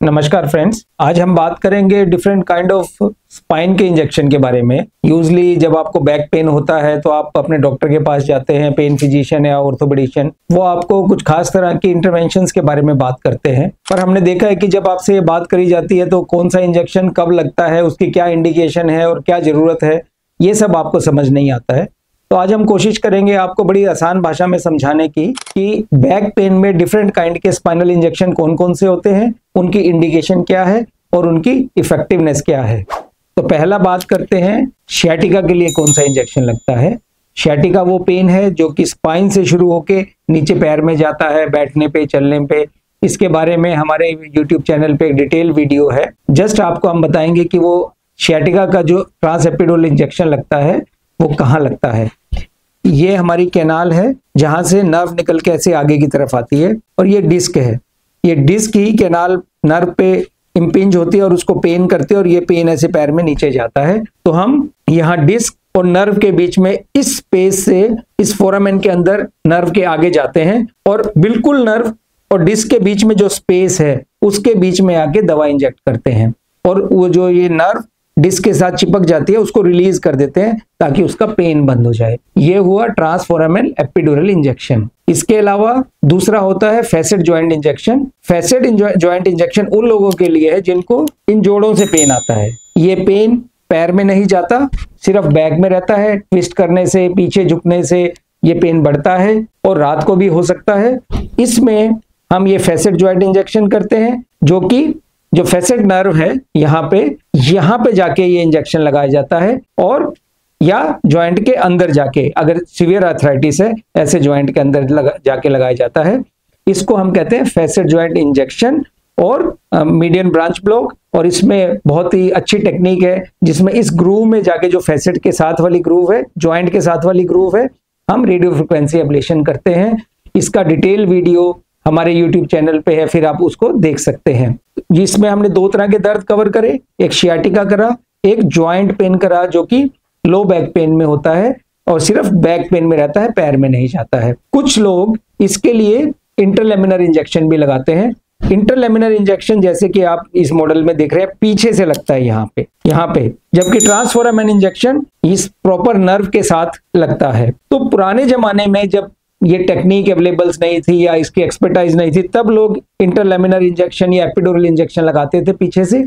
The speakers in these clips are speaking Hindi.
नमस्कार फ्रेंड्स, आज हम बात करेंगे डिफरेंट काइंड ऑफ स्पाइन के इंजेक्शन के बारे में। यूजली जब आपको बैक पेन होता है तो आप अपने डॉक्टर के पास जाते हैं, पेन फिजिशियन या ऑर्थोपेडिशियन, वो आपको कुछ खास तरह की इंटरवेंशंस के बारे में बात करते हैं। पर हमने देखा है कि जब आपसे ये बात करी जाती है तो कौन सा इंजेक्शन कब लगता है, उसकी क्या इंडिकेशन है और क्या जरूरत है, ये सब आपको समझ नहीं आता है। तो आज हम कोशिश करेंगे आपको बड़ी आसान भाषा में समझाने की कि बैक पेन में डिफरेंट काइंड के स्पाइनल इंजेक्शन कौन कौन से होते हैं, उनकी इंडिकेशन क्या है और उनकी इफेक्टिवनेस क्या है। तो पहला बात करते हैं सियाटिका के लिए कौन सा इंजेक्शन लगता है। सियाटिका वो पेन है जो कि स्पाइन से शुरू होके नीचे पैर में जाता है, बैठने पे, चलने पे। इसके बारे में हमारे यूट्यूब चैनल पे एक डिटेल वीडियो है। जस्ट आपको हम बताएंगे कि वो सियाटिका का जो ट्रांसएपिड्यूरल इंजेक्शन लगता है वो कहाँ लगता है। ये हमारी कैनाल है जहां से नर्व निकल के ऐसे आगे की तरफ आती है और ये डिस्क है। ये डिस्क ही कैनाल नर्व पे इंपिंज होती है और उसको पेन करती है और ये पेन ऐसे पैर में नीचे जाता है। तो हम यहाँ डिस्क और नर्व के बीच में इस स्पेस से इस फोरामेन के अंदर नर्व के आगे जाते हैं और बिल्कुल नर्व और डिस्क के बीच में जो स्पेस है उसके बीच में आके दवा इंजेक्ट करते हैं और वो जो ये नर्व डिस्क के साथ चिपक जाती है उसको रिलीज कर देते हैं ताकि उसका पेन बंद हो जाए। ये हुआ ट्रांसफोरामेन एपिड्यूरल इंजेक्शन। इसके अलावा दूसरा होता है facet joint injection. Facet joint injection उन लोगों के लिए है जिनको इन जोड़ों से पेन आता है। ये पेन पैर में नहीं जाता, सिर्फ बैक में रहता है। ट्विस्ट करने से, पीछे झुकने से ये पेन बढ़ता है और रात को भी हो सकता है। इसमें हम ये फैसेट ज्वाइंट इंजेक्शन करते हैं जो कि जो फैसेट नर्व है यहाँ पे जाके ये इंजेक्शन लगाया जाता है और या जॉइंट के अंदर जाके, अगर सीवियर आर्थराइटिस है ऐसे जॉइंट के अंदर जाके लगाया जाता है। इसको हम कहते हैं फैसेट जॉइंट इंजेक्शन और मीडियन ब्रांच ब्लॉक। और इसमें बहुत ही अच्छी टेक्निक है जिसमें इस ग्रूव में जाके, जो फैसेट के साथ वाली ग्रूव है, जॉइंट के साथ वाली ग्रूव है, हम रेडियो फ्रिक्वेंसी एब्लेशन करते हैं। इसका डिटेल वीडियो हमारे YouTube चैनल पे है, फिर आप उसको देख सकते हैं। जिसमें हमने दो तरह के दर्द कवर करे, एक सियाटिका करा, एक ज्वाइंट पेन करा जो कि लो बैक पेन में होता है और सिर्फ बैक पेन में रहता है, पैर में नहीं जाता है। कुछ लोग इसके लिए इंटरलेमिनर इंजेक्शन भी लगाते हैं। इंटरलेमिनर इंजेक्शन जैसे कि आप इस मॉडल में देख रहे हैं, पीछे से लगता है यहाँ पे, जबकि ट्रांसफोरामेन इंजेक्शन इस प्रॉपर नर्व के साथ लगता है। तो पुराने जमाने में जब ये टेक्निक अवेलेबल्स नहीं थी या इसकी एक्सपर्टाइज नहीं थी, तब लोग इंटरलेमिनर इंजेक्शन या एपिड्यूरल इंजेक्शन लगाते थे पीछे से।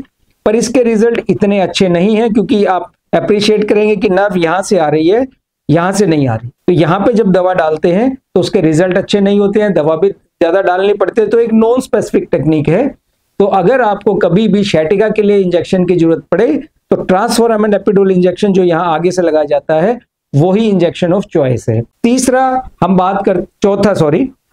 पर इसके रिजल्ट इतने अच्छे नहीं हैं क्योंकि आप अप्रिशिएट करेंगे कि नर्व यहाँ से आ रही है, यहाँ से नहीं आ रही। तो यहाँ पे जब दवा डालते हैं तो उसके रिजल्ट अच्छे नहीं होते हैं, दवा भी ज्यादा डालनी पड़ती है। तो एक नॉन स्पेसिफिक टेक्निक है। तो अगर आपको कभी भी सियाटिका के लिए इंजेक्शन की जरूरत पड़े तो ट्रांसफोरामेन एपिड्यूरल इंजेक्शन जो यहाँ आगे से लगाया जाता है वही इंजेक्शन ऑफ चॉइस है। हम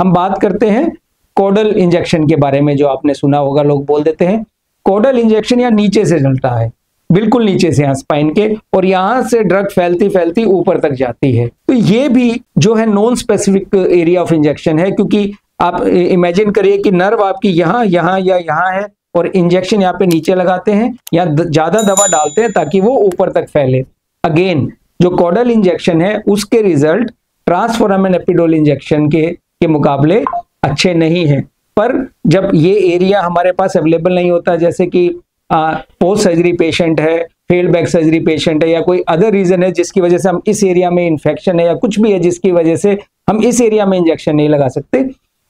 बात करते हैं कोडल इंजेक्शन के बारे में, जो आपने सुना होगा। लोग बोल देते हैं कोडल इंजेक्शन या नीचे से चलता है, बिल्कुल नीचे से, यहाँ स्पाइन के, और यहाँ से ड्रग फैलती फैलती ऊपर तक जाती है। तो ये भी जो है non specific area of injection है, क्योंकि आप इमेजिन करिए कि नर्व आपकी यहाँ या यहाँ है और इंजेक्शन यहाँ पे नीचे लगाते हैं या ज्यादा दवा डालते हैं ताकि वो ऊपर तक फैले। अगेन जो कोडल इंजेक्शन है उसके रिजल्ट ट्रांसफोरामेन एपिड्यूरल इंजेक्शन के मुकाबले अच्छे नहीं हैं। पर जब ये एरिया हमारे पास अवेलेबल नहीं होता, जैसे कि पोस्ट सर्जरी पेशेंट है, फेल्ड बैक सर्जरी पेशेंट है, या कोई अदर रीजन है जिसकी वजह से हम इस एरिया में इन्फेक्शन है या कुछ भी है जिसकी वजह से हम इस एरिया में इंजेक्शन नहीं लगा सकते,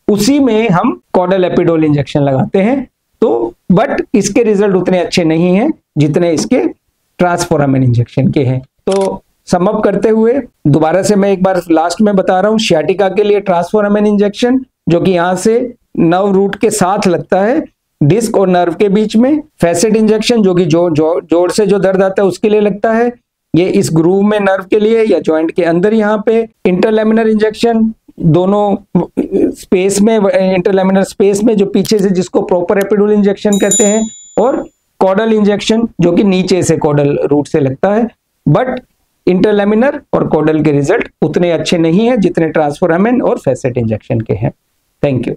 उसी में हम कोडल एपिड्यूरल इंजेक्शन लगाते हैं। तो बट इसके रिजल्ट उतने अच्छे नहीं हैं जितने इसके ट्रांसफोरामेन इंजेक्शन के हैं। तो समअप करते हुए दोबारा से मैं एक बार लास्ट में बता रहा हूं, सियाटिका के लिए ट्रांसफोरामेन इंजेक्शन जो कि यहां से नर्व रूट के साथ लगता है, डिस्क और नर्व के बीच में। फैसेट इंजेक्शन जो कि जोड़ से जो दर्द आता है उसके लिए लगता है, ये इस ग्रूव में नर्व के लिए या जॉइंट के अंदर यहाँ पे। इंटरलेमिनर इंजेक्शन दोनों स्पेस में, इंटरलेमिनर स्पेस में जो पीछे से, जिसको प्रॉपर एपिड्यूरल इंजेक्शन कहते हैं। और कोडल इंजेक्शन जो कि नीचे से कोडल रूट से लगता है। बट इंटरलेमिनर और कोडल के रिजल्ट उतने अच्छे नहीं हैं जितने ट्रांसफोरामेन और फैसेट इंजेक्शन के हैं। Thank you.